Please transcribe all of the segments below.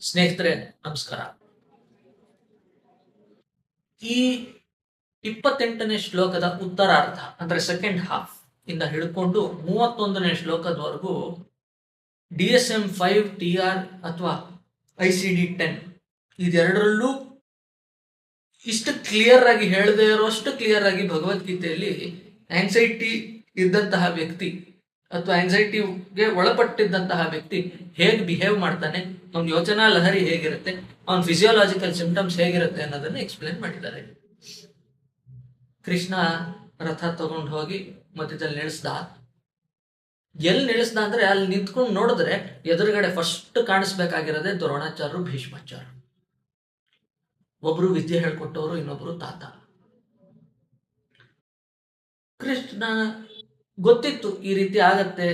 ಸ್ನೇಹಿತರೆ ನಮಸ್ಕಾರ. ಈ 28ನೇ ಶ್ಲೋಕದ ಉತ್ತರಾರ್ಧ ಅಂದ್ರೆ ಸೆಕೆಂಡ್ ಹಾಫ್ ಇಂದ ಹಿಡ್ಕೊಂಡು 31ನೇ ಶ್ಲೋಕದವರೆಗೂ DSM-5 TR ಅಥವಾ ICD-10 ಇದೆರಡರಲ್ಲೂ ಇಷ್ಟು ಕ್ಲಿಯರ್ ಆಗಿ ಹೇಳದೇ ಇರೋಷ್ಟು ಕ್ಲಿಯರ್ ಆಗಿ ಭಗವದ್ಗೀತೆಯಲ್ಲಿ ಆಂಗ್ಸೈಟಿ ಇದ್ದಂತಹ ವ್ಯಕ್ತಿ ಅಥವಾ ಆಂಗ್ಸೈಟಿಗೆ ಒಳಪಟ್ಟಿದ್ದಂತಹ ವ್ಯಕ್ತಿ ಹೇಗೆ ಬಿಹೇವ್ ಮಾಡ್ತಾನೆ, ಅವನ ಯೋಚನಾ ಲಹರಿ ಹೇಗಿರುತ್ತೆ, ಅವನ ಫಿಸಿಯೋಲಾಜಿಕಲ್ ಸಿಂಪ್ಟಮ್ಸ್ ಹೇಗಿರುತ್ತೆ ಅನ್ನೋದನ್ನ ಎಕ್ಸ್ಪ್ಲೇನ್ ಮಾಡಿದ್ದಾರೆ. ಕೃಷ್ಣ ರಥ ತಗೊಂಡು ಹೋಗಿ ಮಧ್ಯದಲ್ಲಿ ನಿಲ್ಲಿಸ್ದ. ಎಲ್ಲಿ ನಿಲ್ಲಿಸ್ದ ಅಂದ್ರೆ ಅಲ್ಲಿ ನಿಂತ್ಕೊಂಡು ನೋಡಿದ್ರೆ ಎದುರುಗಡೆ ಫಸ್ಟ್ ಕಾಣಿಸ್ಬೇಕಾಗಿರೋದೇ ದ್ರೋಣಾಚಾರ್ಯರು, ಭೀಷ್ಮಾಚಾರ್ಯರು. ಒಬ್ರು ವಿದ್ಯೆ ಹೇಳ್ಕೊಟ್ಟವರು, ಇನ್ನೊಬ್ರು ತಾತ. ಕೃಷ್ಣ ಗೊತ್ತಿತ್ತು ಈ ರೀತಿ ಆಗತ್ತೆ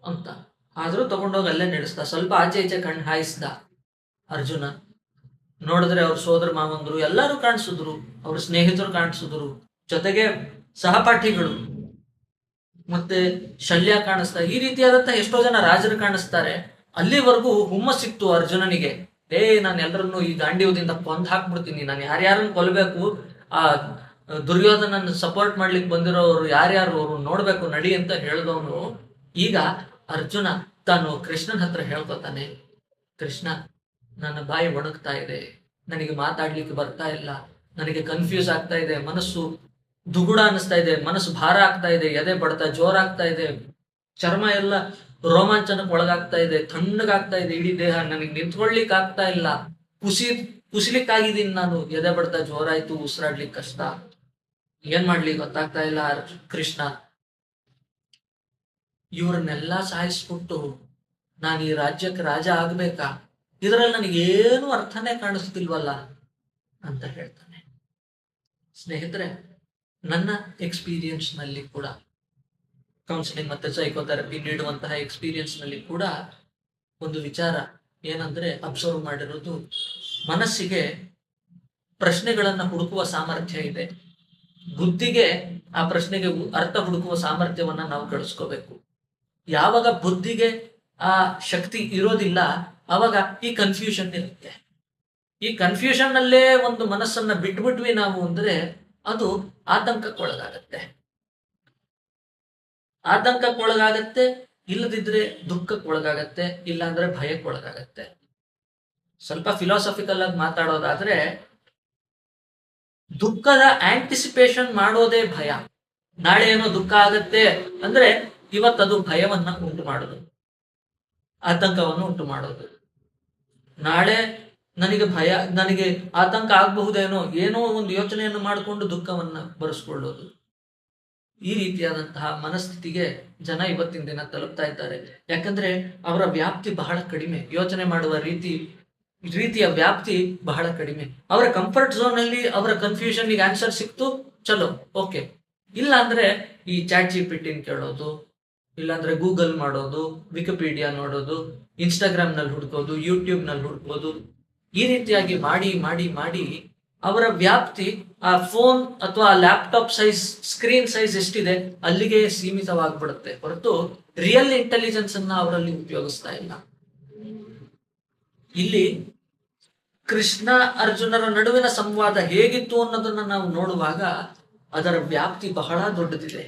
ಅಂತ, ಆದ್ರೂ ತಗೊಂಡೋಗಿ ಅಲ್ಲೇ ನಡೆಸ್ದ. ಸ್ವಲ್ಪ ಆಚೆ ಈಚೆ ಕಣ್ಣು ಹಾಯಿಸ್ದ. ಅರ್ಜುನ ನೋಡಿದ್ರೆ ಅವ್ರ ಸೋದರ ಮಾವಂದ್ರು ಎಲ್ಲರೂ ಕಾಣಿಸಿದ್ರು, ಅವ್ರ ಸ್ನೇಹಿತರು ಕಾಣಿಸಿದ್ರು, ಜೊತೆಗೆ ಸಹಪಾಠಿಗಳು ಮತ್ತೆ ಶಲ್ಯ ಕಾಣಿಸ್ತಾ, ಈ ರೀತಿಯಾದಂತಹ ಎಷ್ಟೋ ಜನ ರಾಜರು ಕಾಣಿಸ್ತಾರೆ. ಅಲ್ಲಿವರೆಗೂ ಹುಮ್ಮಸ್ಸಿತ್ತು ಅರ್ಜುನನಿಗೆ. ನಾನು ಎಲ್ಲರನ್ನು ಈ ಗಾಂಡೀವದಿಂದ ಕೊಂದು ಹಾಕ್ಬಿಡ್ತೀನಿ, ನಾನು ಯಾರ್ಯಾರನ್ನು ಕೊಲ್ಲಬೇಕು, ಆ ದುರ್ಯೋಧನನ್ನು ಸಪೋರ್ಟ್ ಮಾಡ್ಲಿಕ್ಕೆ ಬಂದಿರೋರು ಯಾರ್ಯಾರು ಅವರು ನೋಡ್ಬೇಕು ನಡಿ ಅಂತ ಹೇಳಿದವನು. ಈಗ ಅರ್ಜುನ ತಾನು ಕೃಷ್ಣನ ಹತ್ರ ಹೇಳ್ಕೊತಾನೆ, ಕೃಷ್ಣ ನನ್ನ ಬಾಯಿ ಒಣಗ್ತಾ ಇದೆ, ನನಗೆ ಮಾತಾಡ್ಲಿಕ್ಕೆ ಬರ್ತಾ ಇಲ್ಲ, ನನಗೆ ಕನ್ಫ್ಯೂಸ್ ಆಗ್ತಾ ಇದೆ, ಮನಸ್ಸು ದುಗುಡ ಅನಿಸ್ತಾ ಇದೆ, ಮನಸ್ಸು ಭಾರ ಆಗ್ತಾ ಇದೆ, ಎದೆ ಬಡ್ತಾ ಜೋರಾಗ್ತಾ ಇದೆ, ಚರ್ಮ ಎಲ್ಲ ರೋಮಾಂಚನಕ್ಕೆ ಒಳಗಾಗ್ತಾ ಇದೆ, ತಣ್ಣಗಾಗ್ತಾ ಇದೆ ಇಡೀ ದೇಹ, ನನಗೆ ನಿಂತ್ಕೊಳ್ಲಿಕ್ಕೆ ಆಗ್ತಾ ಇಲ್ಲ, ಕುಸಿಲಿಕ್ಕಾಗಿದ್ದೀನಿ ನಾನು, ಎದೆ ಬಡ್ತಾ ಜೋರಾಯ್ತು, ಉಸಿರಾಡ್ಲಿಕ್ಕೆ ಕಷ್ಟ, ಏನ್ ಮಾಡ್ಲಿ ಗೊತ್ತಾಗ್ತಾ ಇಲ್ಲ ಕೃಷ್ಣ. ಇವ್ರನ್ನೆಲ್ಲ ಸಾಯಿಸ್ಬಿಟ್ಟು ನಾನು ಈ ರಾಜ್ಯಕ್ಕೆ ರಾಜ ಆಗ್ಬೇಕಾ? ಇದರಲ್ಲಿ ನನಗೇನು ಅರ್ಥನೇ ಕಾಣಿಸ್ತಿಲ್ವಲ್ಲ ಅಂತ ಹೇಳ್ತಾನೆ. ಸ್ನೇಹಿತರೆ, ನನ್ನ ಎಕ್ಸ್ಪೀರಿಯನ್ಸ್ ನಲ್ಲಿ ಕೂಡ, ಕೌನ್ಸಿಲಿಂಗ್ ಮತ್ತೆ ಸೈಕೋಥೆರಪಿ ನೀಡುವಂತಹ ಎಕ್ಸ್ಪೀರಿಯನ್ಸ್ ನಲ್ಲಿ ಕೂಡ ಒಂದು ವಿಚಾರ ಏನಂದ್ರೆ ಅಬ್ಸರ್ವ್ ಮಾಡಿರೋದು, ಮನಸ್ಸಿಗೆ ಪ್ರಶ್ನೆಗಳನ್ನ ಹುಡುಕುವ ಸಾಮರ್ಥ್ಯ ಇದೆ. ಬುದ್ಧಿಗೆ ಆ ಪ್ರಶ್ನೆಗೆ ಅರ್ಥ ಹುಡುಕುವ ಸಾಮರ್ಥ್ಯವನ್ನ ನಾವು ಗಳಿಸ್ಕೋಬೇಕು. ಯಾವಾಗ ಬುದ್ಧಿಗೆ ಆ ಶಕ್ತಿ ಇರೋದಿಲ್ಲ ಅವಾಗ ಈ ಕನ್ಫ್ಯೂಷನ್ ಇರುತ್ತೆ. ಈ ಕನ್ಫ್ಯೂಷನ್ ಅಲ್ಲೇ ಒಂದು ಮನಸ್ಸನ್ನ ಬಿಟ್ಬಿಟ್ವಿ ನಾವು ಅಂದ್ರೆ ಅದು ಆತಂಕಕ್ಕೊಳಗಾಗತ್ತೆ, ಇಲ್ಲದಿದ್ರೆ ದುಃಖಕ್ಕೊಳಗಾಗತ್ತೆ, ಇಲ್ಲಾಂದ್ರೆ ಭಯಕ್ಕೊಳಗಾಗತ್ತೆ. ಸ್ವಲ್ಪ ಫಿಲಾಸಫಿಕಲ್ ಆಗಿ ಮಾತಾಡೋದಾದ್ರೆ, ದುಃಖದ ಆಂಟಿಸಿಪೇಷನ್ ಮಾಡೋದೇ ಭಯ. ನಾಳೆ ಏನೋ ದುಃಖ ಆಗತ್ತೆ ಅಂದ್ರೆ ಇವತ್ತದು ಭಯವನ್ನ ಉಂಟು ಮಾಡೋದು, ಆತಂಕವನ್ನು ಉಂಟು ಮಾಡೋದು. ನಾಳೆ ನನಗೆ ಆತಂಕ ಆಗಬಹುದೇನೋ, ಏನೋ ಒಂದು ಯೋಚನೆಯನ್ನು ಮಾಡಿಕೊಂಡು ದುಃಖವನ್ನ ಬರೆಸ್ಕೊಳ್ಳೋದು. ಈ ರೀತಿಯಾದಂತಹ ಮನಸ್ಥಿತಿಗೆ ಜನ ಇವತ್ತಿನ ದಿನ ತಲುಪ್ತಾ ಇದ್ದಾರೆ. ಯಾಕಂದ್ರೆ ಅವರ ವ್ಯಾಪ್ತಿ ಬಹಳ ಕಡಿಮೆ, ಯೋಚನೆ ಮಾಡುವ ರೀತಿಯ ವ್ಯಾಪ್ತಿ ಬಹಳ ಕಡಿಮೆ. ಅವರ ಕಂಫರ್ಟ್ ಝೋನ್ ಅಲ್ಲಿ ಅವರ ಕನ್ಫ್ಯೂಷನ್ ಗೆ ಆನ್ಸರ್ ಸಿಕ್ತು, ಚಲೋ ಓಕೆ. ಇಲ್ಲ ಅಂದ್ರೆ ಈ ಚಾಟ್ GPT ಕೇಳೋದು, ಇಲ್ಲಾಂದ್ರೆ ಗೂಗಲ್ ಮಾಡೋದು, ವಿಕಿಪೀಡಿಯಾ ನೋಡೋದು, ಇನ್ಸ್ಟಾಗ್ರಾಮ್ ನಲ್ಲಿ ಹುಡುಕೋದು, ಯೂಟ್ಯೂಬ್ ನಲ್ಲಿ ಹುಡುಕೋದು, ಈ ರೀತಿಯಾಗಿ ಮಾಡಿ ಮಾಡಿ ಮಾಡಿ ಅವರ ವ್ಯಾಪ್ತಿ ಆ ಫೋನ್ ಅಥವಾ ಲ್ಯಾಪ್ಟಾಪ್ ಸೈಜ್, ಸ್ಕ್ರೀನ್ ಸೈಜ್ ಎಷ್ಟಿದೆ ಅಲ್ಲಿಗೆ ಸೀಮಿತವಾಗ್ಬಿಡುತ್ತೆ ಹೊರತು ರಿಯಲ್ ಇಂಟೆಲಿಜೆನ್ಸ್ ಅನ್ನ ಅವರಲ್ಲಿ ಉಪಯೋಗಿಸ್ತಾ ಇಲ್ಲ. ಇಲ್ಲಿ ಕೃಷ್ಣ ಅರ್ಜುನರ ನಡುವಿನ ಸಂವಾದ ಹೇಗಿತ್ತು ಅನ್ನೋದನ್ನ ನಾವು ನೋಡುವಾಗ ಅದರ ವ್ಯಾಪ್ತಿ ಬಹಳ ದೊಡ್ಡದಿದೆ.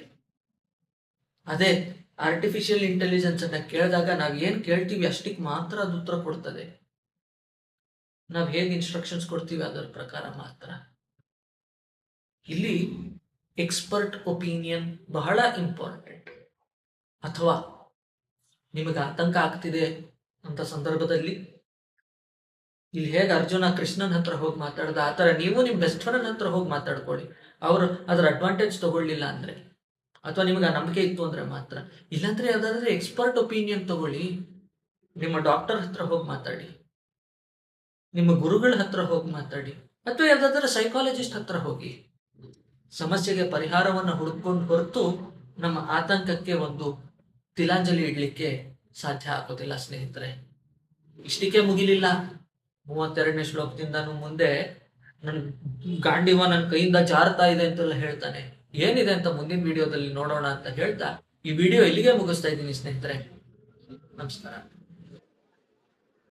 ಅದೇ ಆರ್ಟಿಫಿಷಿಯಲ್ ಇಂಟೆಲಿಜೆನ್ಸ್ ಅನ್ನ ಕೇಳಿದಾಗ ನಾವ್ ಏನ್ ಕೇಳ್ತೀವಿ ಅಷ್ಟಕ್ಕೆ ಮಾತ್ರ ಅದು ಉತ್ತರ ಕೊಡ್ತದೆ. ನಾವ್ ಹೇಗೆ ಇನ್ಸ್ಟ್ರಕ್ಷನ್ಸ್ ಕೊಡ್ತೀವಿ ಅದರ ಪ್ರಕಾರ ಮಾತ್ರ. ಇಲ್ಲಿ ಎಕ್ಸ್ಪರ್ಟ್ ಒಪಿನಿಯನ್ ಬಹಳ ಇಂಪಾರ್ಟೆಂಟ್. ಅಥವಾ ನಿಮಗೆ ಆತಂಕ ಆಗ್ತಿದೆ ಅಂತ ಸಂದರ್ಭದಲ್ಲಿ ಇಲ್ಲಿ ಹೇಗೆ ಅರ್ಜುನ ಕೃಷ್ಣನ ಹತ್ರ ಹೋಗಿ ಮಾತಾಡ್ದ, ಆತರ ನೀವು ನಿಮ್ ಬೆಸ್ಟ್ ಫ್ರೆಂಡ್ ಹತ್ರ ಹೋಗಿ ಮಾತಾಡ್ಕೊಳ್ಳಿ. ಅವರು ಅದರ ಅಡ್ವಾಂಟೇಜ್ ತಗೊಳ್ಳಿಲ್ಲ ಅಂದ್ರೆ, ಅಥವಾ ನಿಮ್ಗೆ ಆ ನಂಬಿಕೆ ಇತ್ತು ಅಂದ್ರೆ ಮಾತ್ರ. ಇಲ್ಲಾಂದ್ರೆ ಯಾವ್ದಾದ್ರೆ ಎಕ್ಸ್ಪರ್ಟ್ ಒಪಿನಿಯನ್ ತಗೊಳ್ಳಿ. ನಿಮ್ಮ ಡಾಕ್ಟರ್ ಹತ್ರ ಹೋಗಿ ಮಾತಾಡಿ, ನಿಮ್ಮ ಗುರುಗಳ ಹತ್ರ ಹೋಗಿ ಮಾತಾಡಿ, ಅಥವಾ ಯಾವ್ದಾದ್ರೆ ಸೈಕಾಲಜಿಸ್ಟ್ ಹತ್ರ ಹೋಗಿ. ಸಮಸ್ಯೆಗೆ ಪರಿಹಾರವನ್ನು ಹುಡುಕೊಂಡು ಹೊರತು ನಮ್ಮ ಆತಂಕಕ್ಕೆ ಒಂದು ತಿಲಾಂಜಲಿ ಇಡ್ಲಿಕ್ಕೆ ಸಾಧ್ಯ ಆಗೋದಿಲ್ಲ ಸ್ನೇಹಿತರೆ. ಇಷ್ಟಕ್ಕೆ ಮುಗಿಲಿಲ್ಲ. 32ನೇ ಶ್ಲೋಕದಿಂದನೂ ಮುಂದೆ ನನ್ ಗಾಂಡೀವ ನನ್ನ ಕೈಯಿಂದ ಜಾರ್ತಾ ಇದೆ ಅಂತೆಲ್ಲ ಹೇಳ್ತಾನೆ. ಏನಿದೆ ಅಂತ ಮುಂದಿನ ವಿಡಿಯೋದಲ್ಲಿ ನೋಡೋಣ ಅಂತ ಹೇಳ್ತಾ ಈ ವಿಡಿಯೋ ಇಲ್ಲಿಗೆ ಮುಗಿಸ್ತಾ ಇದ್ದೀನಿ ಸ್ನೇಹಿತರೆ. ನಮಸ್ಕಾರ.